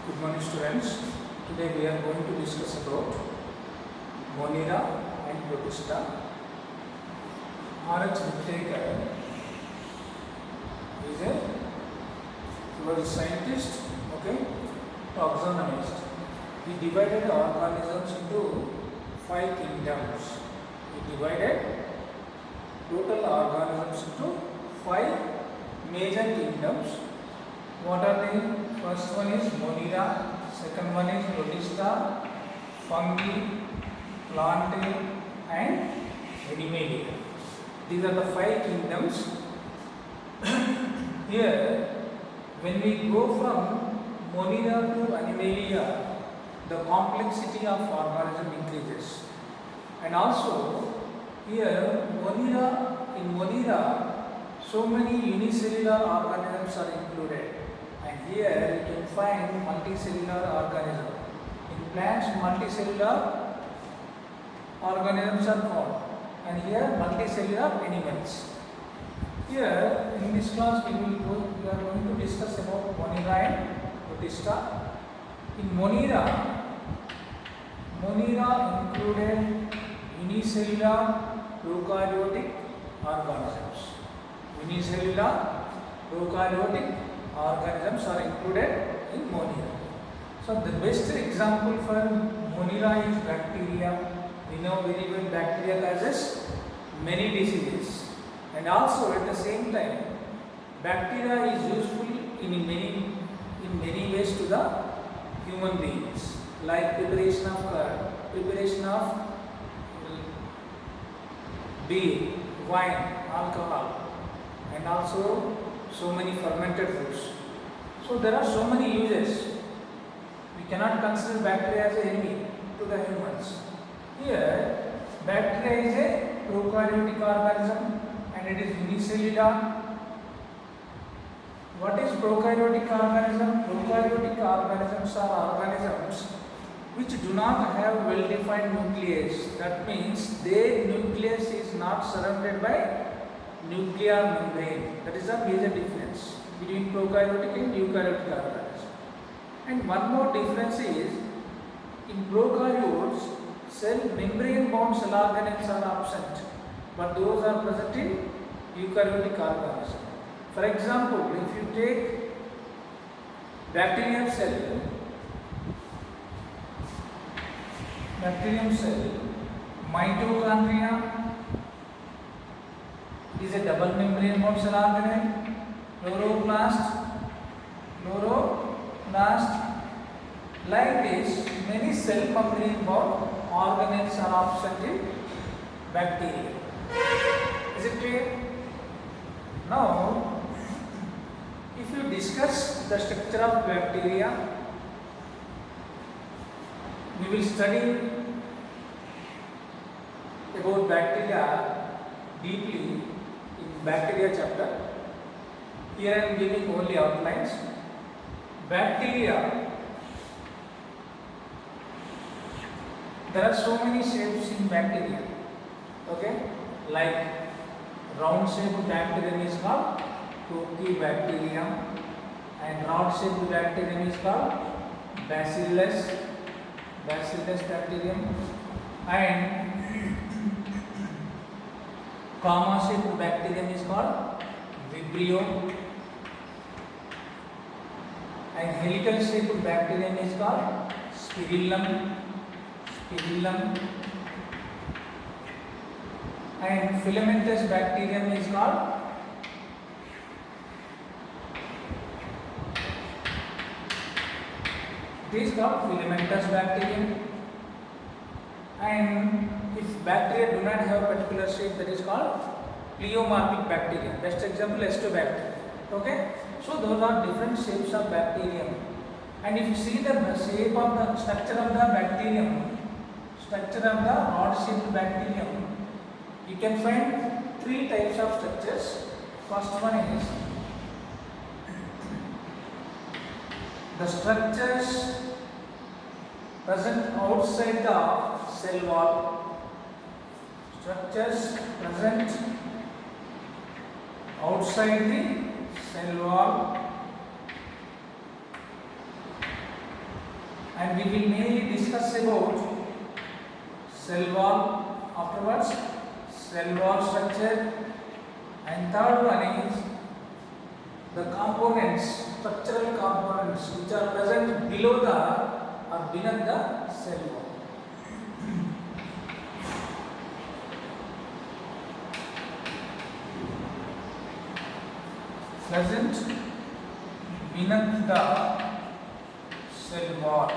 Good morning students. Today we are going to discuss about Monera and Protista. R.H. Whittaker was a scientist, taxonomist. He divided organisms into 5 kingdoms. He divided total organisms into 5 major kingdoms. What are they? First one is Monera, second one is Protista, fungi, plantae and Animalia. These are the 5 kingdoms. Here, when we go from Monera to Animalia, the complexity of organism increases. And also, here in Monera, so many unicellular organisms are included. And here you can find multicellular organism. In plants, multicellular organisms are found, and here multicellular animals. Here in this class we are going to discuss about Monera and Protista. In Monera included unicellular prokaryotic organisms. Unicellular prokaryotic organisms are included in Monera. So the best example for Monera is bacteria. We know very well bacteria causes many diseases, and also at the same time bacteria is useful in many ways to the human beings, like preparation of curd, preparation of beer, wine, alcohol, and also so many fermented foods. So there are so many uses. We cannot consider bacteria as an enemy to the humans. Here, bacteria is a prokaryotic organism and it is unicellular. What is prokaryotic organism? Prokaryotic organisms are organisms which do not have well-defined nucleus. That means their nucleus is not surrounded by nuclear membrane. That is a major difference between prokaryotic and eukaryotic organisms. And one more difference is, in prokaryotes, cell membrane-bound cell organelles are absent, but those are present in eukaryotic organisms. For example, if you take bacterium cell, mitochondria is a double membrane bound cell organelle. Chloroplast, like this, many cell membrane bound organelles are absent in bacteria. Is it clear? Now, if you discuss the structure of bacteria, we will study about bacteria deeply in bacteria chapter. Here I am giving only outlines. Bacteria, there are so many shapes in bacteria. Like round shaped bacterium is called Proteobacterium, and round shaped bacterium is called Bacillus bacterium, and comma shaped bacterium is called Vibrio, and helical shaped bacterium is called Spirillum, and filamentous bacterium is called filamentous bacterium. And if bacteria do not have a particular shape, that is called pleomorphic bacteria. Best example, Acetobacter. So those are different shapes of bacterium. And if you see the shape of the structure of the bacterium, rod-shaped bacterium, you can find 3 types of structures. First one is the structures present outside the cell wall. Structures present outside the cell wall. and we will mainly discuss about cell wall afterwards, cell wall structure, and third one is the components, structural components which are present below the or beneath the cell wall. Present beneath the cell wall,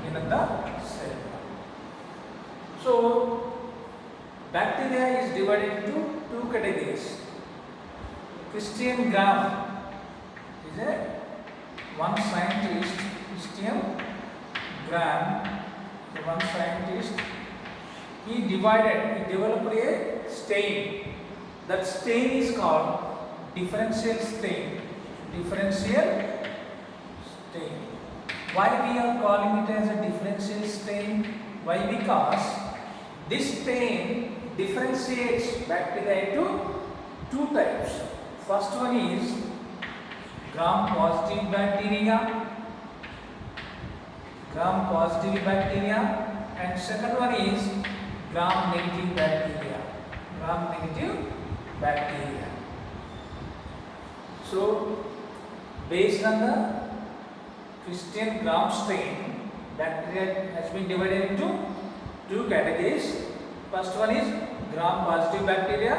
beneath the cell wall. So bacteria is divided into two categories. Christian Graham is a one scientist. Christian Graham, the one scientist, he developed a stain. That stain is called differential stain. Differential stain. Why we are calling it as a differential stain? Why? Because this stain differentiates bacteria into two types. First one is gram-positive bacteria, gram-positive bacteria, and second one is gram-negative bacteria, gram-negative bacteria. So, based on the Christian Graham stain, bacteria has been divided into two categories. First one is gram-positive bacteria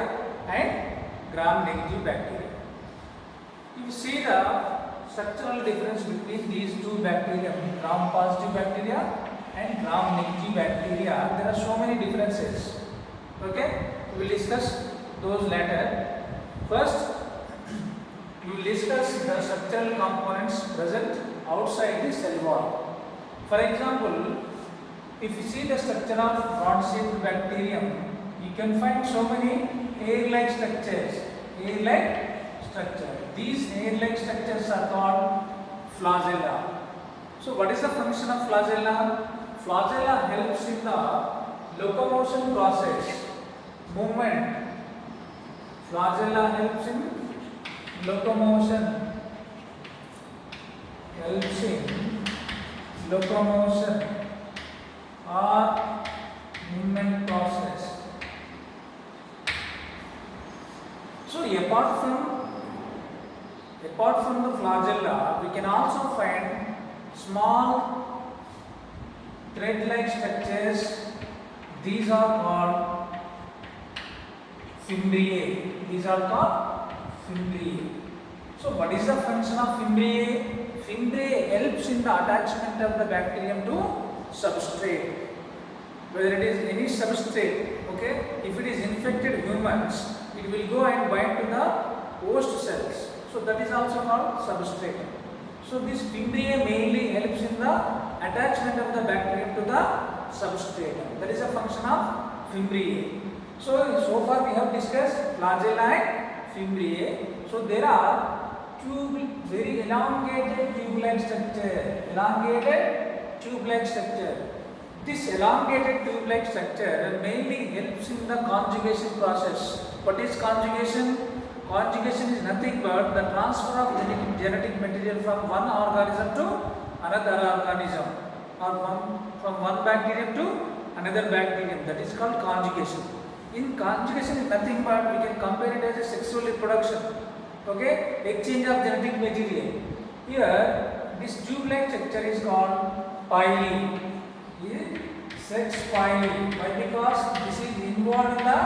and gram-negative bacteria. If you see the structural difference between these two bacteria, gram-positive bacteria and gram-negative bacteria, there are so many differences. Okay, we will discuss those later. First, we will discuss the structural components present outside the cell wall. For example, if you see the structure of rod-shaped bacterium, you can find so many hair-like structures. Hair-like structure. These hair-like structures are called flagella. So, what is the function of flagella? Flagella helps in the locomotion process, movement. Flagella helps in locomotion, helps in locomotion or movement process. So apart from the flagella, we can also find small thread-like structures. These are called fimbriae. These are called fimbriae. So what is the function of fimbriae? Fimbriae helps in the attachment of the bacterium to substrate. Whether it is any substrate, okay, if it is infected humans, it will go and bind to the host cells. So that is also called substrate. So this fimbriae mainly helps in the attachment of the bacterium to the substrate. That is a function of fimbriae. So far we have discussed flagella and fimbriae. So there are very elongated tube-like structure. Elongated tube-like structure. This elongated tube-like structure mainly helps in the conjugation process. What is conjugation? Conjugation is nothing but the transfer of genetic material from one organism to another organism, or from one bacterium to another bacterium. That is called conjugation. In conjugation is nothing but we can compare it as a sexual reproduction. Okay, exchange of genetic material. Here, this tube-like structure is called pili. Sex pili. Why? Because this is involved in the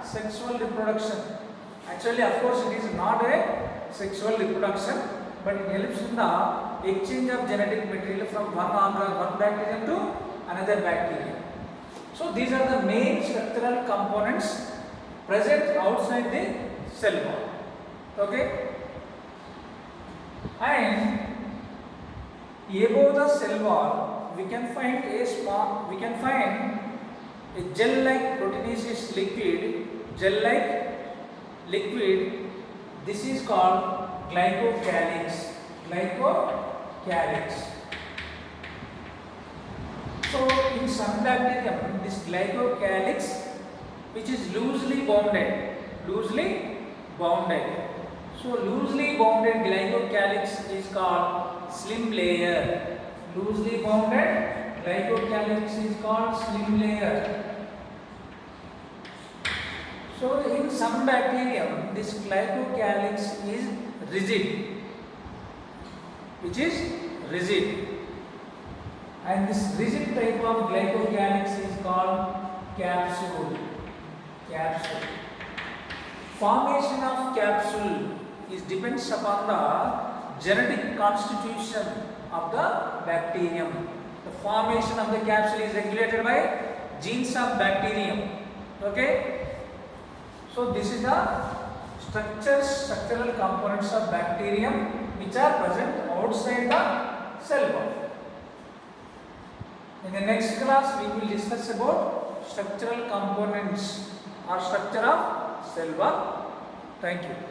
sexual reproduction. Actually, of course, it is not a sexual reproduction, but it helps in the exchange of genetic material from one bacterium to another bacterium. So these are the main structural components present outside the cell wall. Okay, and above the cell wall, we can find a gel-like proteinaceous liquid. Gel-like liquid. This is called glycocalyx. Glycocalyx. So in some bacterium, this glycocalyx, which is loosely bounded. So loosely bounded glycocalyx is called slim layer. loosely bounded glycocalyx is called slim layer. So in some bacterium this glycocalyx is rigid, which is rigid, and this rigid type of glycocalyx is called capsule. Capsule. Formation of capsule is depends upon the genetic constitution of the bacterium. The formation of the capsule is regulated by genes of bacterium. Okay. So this is the structural components of bacterium which are present outside the cell wall. In the next class we will discuss about structural components or structure of cell wall. Thank you.